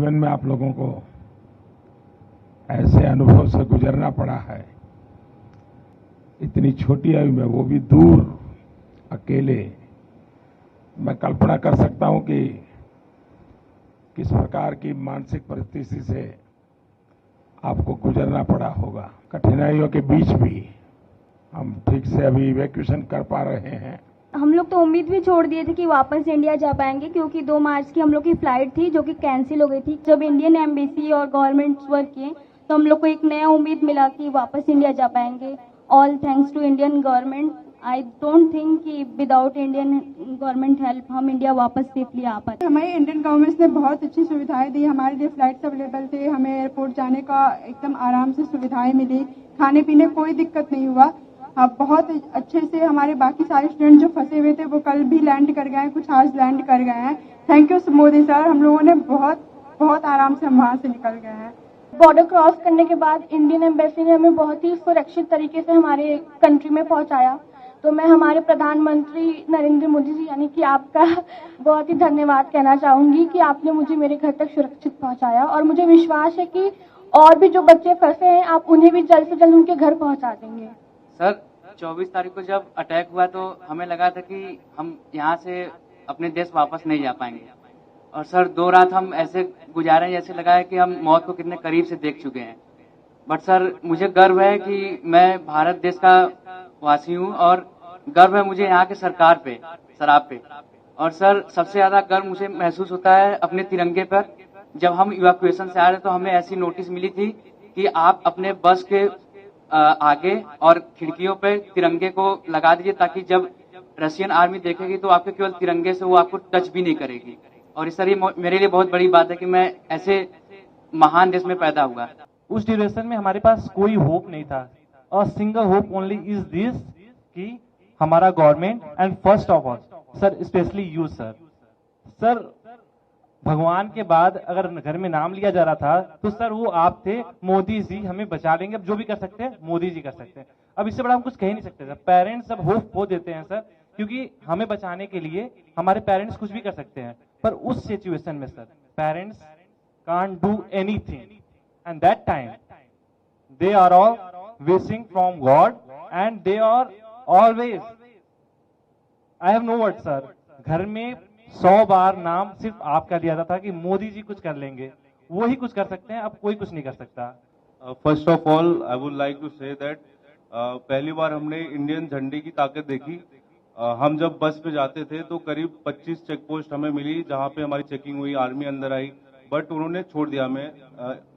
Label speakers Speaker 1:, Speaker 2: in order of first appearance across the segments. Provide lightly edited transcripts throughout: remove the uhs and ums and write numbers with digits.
Speaker 1: जीवन में आप लोगों को ऐसे अनुभव से गुजरना पड़ा है, इतनी छोटी आयु में, वो भी दूर, अकेले। मैं कल्पना कर सकता हूं कि किस प्रकार की मानसिक परिस्थिति से आपको गुजरना पड़ा होगा। कठिनाइयों के बीच भी हम ठीक से अभी इवैक्यूएशन कर पा रहे हैं।
Speaker 2: हम लोग तो उम्मीद भी छोड़ दिए थे कि वापस इंडिया जा पाएंगे, क्योंकि 2 मार्च की हम लोग की फ्लाइट थी जो कि कैंसिल हो गई थी। जब इंडियन एम्बेसी और गवर्नमेंट वर्क किए तो हम लोग को एक नया उम्मीद मिला कि वापस इंडिया जा पाएंगे। All thanks to Indian government. I don't think कि विदाउट इंडियन गवर्नमेंट हेल्प हम इंडिया वापस सेफली आ पाते।
Speaker 3: हमारी इंडियन गवर्नमेंट ने बहुत अच्छी सुविधाएं दी। हमारे लिए फ्लाइट्स अवेलेबल थे, हमें एयरपोर्ट जाने का एकदम आराम से सुविधाएं मिली, खाने पीने कोई दिक्कत नहीं हुआ। बहुत अच्छे से हमारे बाकी सारे स्टूडेंट जो फंसे हुए थे वो कल भी लैंड कर गए हैं, कुछ आज लैंड कर गए हैं। थैंक यू मोदी सर, हम लोगों ने बहुत आराम से हम वहां से निकल गए हैं।
Speaker 2: बॉर्डर क्रॉस करने के बाद इंडियन एम्बेसी ने हमें बहुत ही सुरक्षित तरीके से हमारे कंट्री में पहुंचाया। तो मैं हमारे प्रधानमंत्री नरेंद्र मोदी जी यानी कि आपका बहुत ही धन्यवाद कहना चाहूंगी कि आपने मुझे मेरे घर तक सुरक्षित पहुंचाया, और मुझे विश्वास है कि और भी जो बच्चे फंसे हैं आप उन्हें भी जल्द से जल्द उनके घर पहुंचा देंगे।
Speaker 4: सर 24 तारीख को जब अटैक हुआ तो हमें लगा था कि हम यहाँ से अपने देश वापस नहीं जा पाएंगे, और सर 2 रात हम ऐसे गुजारे जैसे लगा है कि हम मौत को कितने करीब से देख चुके हैं। बट सर मुझे गर्व है कि मैं भारत देश का वासी हूँ, और गर्व है मुझे यहाँ के सरकार पे, सर आप पे। और सर सबसे ज्यादा गर्व मुझे महसूस होता है अपने तिरंगे पर। जब हम इवैक्यूएशन से आ रहे तो हमें ऐसी नोटिस मिली थी कि आप अपने बस के आगे और खिड़कियों पे तिरंगे को लगा दीजिए, ताकि जब रशियन आर्मी देखेगी तो आपके केवल तिरंगे से वो आपको टच भी नहीं करेगी। और इस तरह मेरे लिए बहुत बड़ी बात है कि मैं ऐसे महान देश में पैदा हुआ।
Speaker 5: उस ड्यूरेशन में हमारे पास कोई होप नहीं था, और single hope only is this कि हमारा government and first of all sir specially you sir भगवान के बाद अगर घर में नाम लिया जा रहा था तो सर वो आप थे। मोदी जी हमें बचा लेंगे, अब जो भी कर सकते हैं मोदी जी कर सकते हैं। अब इससे बड़ा हम कुछ कह ही नहीं सकते सर। पेरेंट्स सब होप खो देते हैं सर, क्योंकि हमें बचाने के लिए हमारे पेरेंट्स कुछ भी कर सकते हैं, पर उस सिचुएशन में sir parents can't do anything, and that time they are all wishing from God and they are always, I have no word sir. घर में 100 बार नाम सिर्फ आपका लिया जाता था कि मोदी जी कुछ कर लेंगे, वो ही कुछ कर सकते हैं, अब कोई कुछ नहीं कर सकता।
Speaker 6: First of all I would like to say that पहली बार हमने इंडियन झंडे की ताकत देखी। हम जब बस पे जाते थे तो करीब 25 चेक पोस्ट हमें मिली जहां पे हमारी चेकिंग हुई, आर्मी अंदर आई, बट उन्होंने छोड़ दिया हमें,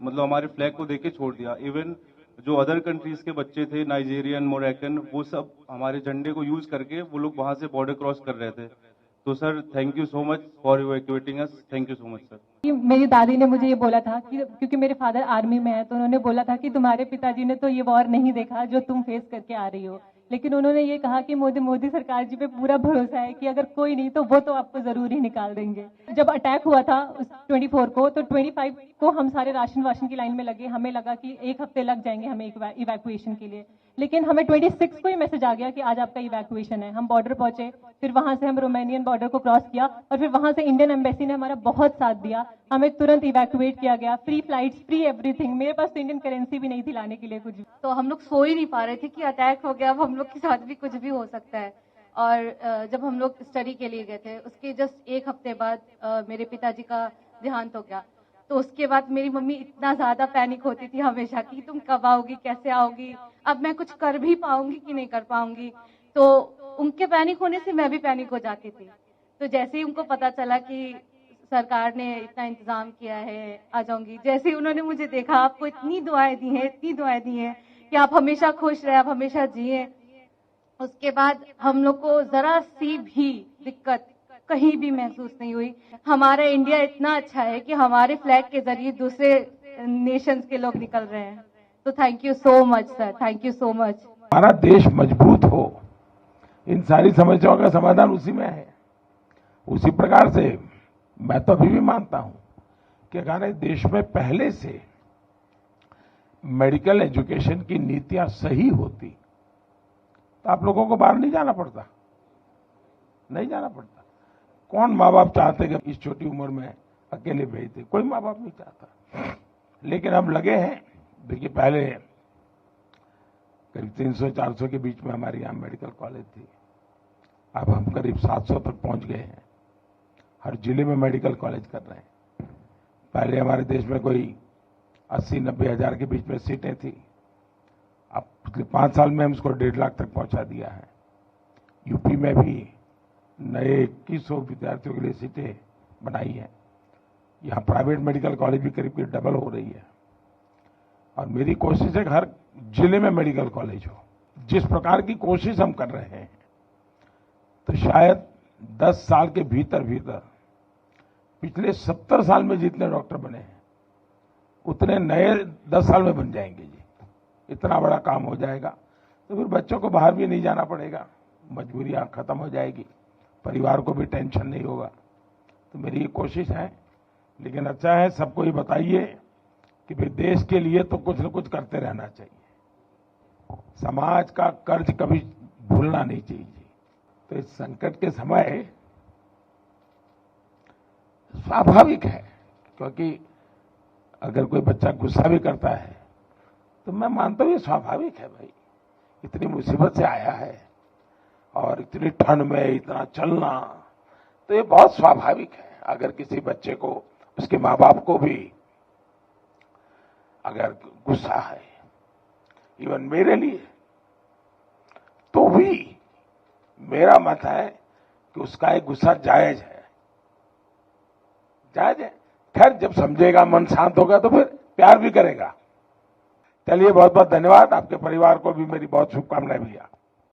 Speaker 6: मतलब हमारे फ्लैग को देख के छोड़ दिया। इवन जो अदर कंट्रीज के बच्चे थे, नाइजीरियन, मोरक्कन, वो सब हमारे झंडे को यूज करके वो लोग वहां से बॉर्डर क्रॉस कर रहे थे। तो sir thank you so much for evacuating us, thank you so much sir.
Speaker 7: मेरी दादी ने मुझे ये बोला था कि क्योंकि मेरे फादर आर्मी में है, तो उन्होंने बोला था कि तुम्हारे पिताजी ने तो ये वॉर नहीं देखा जो तुम फेस करके आ रही हो, लेकिन उन्होंने ये कहा कि मोदी सरकार जी पे पूरा भरोसा है कि अगर कोई नहीं तो वो तो आपको जरूर ही निकाल देंगे। जब अटैक हुआ था 24 को, तो 25 को हम सारे राशन की लाइन में लगे। हमें लगा कि 1 हफ्ते लग जाएंगे हमें इवैक्यूएशन के लिए, लेकिन हमें 26 को ही मैसेज आ गया कि आज आपका इवैक्यूएशन है। हम बॉर्डर पहुंचे, फिर वहां से हम रोमानियन बॉर्डर को क्रॉस किया, और फिर वहां से इंडियन एम्बेसी ने हमारा बहुत साथ दिया। हमें तुरंत इवैक्यूएट किया गया, फ्री फ्लाइट्स, फ्री एवरीथिंग। मेरे पास तो इंडियन करेंसी भी नहीं थी लाने के लिए कुछ।
Speaker 8: तो हम लोग सो ही नहीं पा रहे थे कि अटैक हो गया, अब हम लोग के साथ भी कुछ भी हो सकता है। और जब हम लोग स्टडी के लिए गए थे उसके जस्ट 1 हफ्ते बाद मेरे पिताजी का देहांत हो गया। तो उसके बाद मेरी मम्मी इतना ज्यादा पैनिक होती थी हमेशा कि तुम कब आओगी, कैसे आओगी, अब मैं कुछ कर भी पाऊंगी कि नहीं कर पाऊंगी। तो उनके पैनिक होने से मैं भी पैनिक हो जाती थी। तो जैसे ही उनको पता चला कि सरकार ने इतना इंतजाम किया है, आ जाऊंगी, जैसे ही उन्होंने मुझे देखा, आपको इतनी दुआएं दी हैं कि आप हमेशा खुश रहे, आप हमेशा जिए, उसके बाद हम लोग को जरा सी भी दिक्कत कहीं भी महसूस नहीं हुई। हमारा इंडिया इतना अच्छा है कि हमारे फ्लैग के जरिए दूसरे नेशंस के लोग निकल रहे हैं। तो thank you so much sir, thank you so much.
Speaker 1: हमारा देश मजबूत हो, इन सारी समस्याओं का समाधान उसी में है। उसी प्रकार से मैं तो अभी भी मानता हूं कि अगर देश में पहले से मेडिकल एजुकेशन की नीतियां सही होती तो आप लोगों को बाहर नहीं जाना पड़ता। कौन माँ बाप चाहते कि इस छोटी उम्र में अकेले भेजते, कोई माँ बाप नहीं चाहता। लेकिन हम लगे हैं। देखिए, पहले करीब 300-400 के बीच में हमारे यहाँ मेडिकल कॉलेज थी, अब हम करीब 700 तक पहुंच गए हैं। हर जिले में मेडिकल कॉलेज कर रहे हैं। पहले हमारे देश में कोई 80-90 हजार के बीच में सीटें थी, अब पिछले 5 साल में हम इसको 1.5 लाख तक पहुंचा दिया है। यूपी में भी नए 2100 विद्यार्थियों के लिए सीटें बनाई हैं। यहाँ प्राइवेट मेडिकल कॉलेज भी करीब करीब डबल हो रही है। और मेरी कोशिश है कि हर जिले में मेडिकल कॉलेज हो। जिस प्रकार की कोशिश हम कर रहे हैं, तो शायद 10 साल के भीतर भीतर पिछले 70 साल में जितने डॉक्टर बने हैं, उतने नए 10 साल में बन जाएंगे जी। इतना बड़ा काम हो जाएगा, तो फिर बच्चों को बाहर भी नहीं जाना पड़ेगा, मजबूरियां खत्म हो जाएगी, परिवार को भी टेंशन नहीं होगा। तो मेरी ये कोशिश है। लेकिन अच्छा है, सबको ये बताइए कि भाई देश के लिए तो कुछ न कुछ करते रहना चाहिए। समाज का कर्ज कभी भूलना नहीं चाहिए। तो इस संकट के समय स्वाभाविक है, क्योंकि अगर कोई बच्चा गुस्सा भी करता है तो मैं मानता हूं ये स्वाभाविक है। भाई, इतनी मुसीबत से आया है और इतनी ठंड में इतना चलना, तो ये बहुत स्वाभाविक है। अगर किसी बच्चे को, उसके माँ बाप को भी अगर गुस्सा है, इवन मेरे लिए, तो भी मेरा मत है कि उसका एक गुस्सा जायज है, जायज है। खैर, जब समझेगा, मन शांत होगा, तो फिर प्यार भी करेगा। चलिए, बहुत बहुत धन्यवाद। आपके परिवार को भी मेरी बहुत शुभकामनाएं भैया।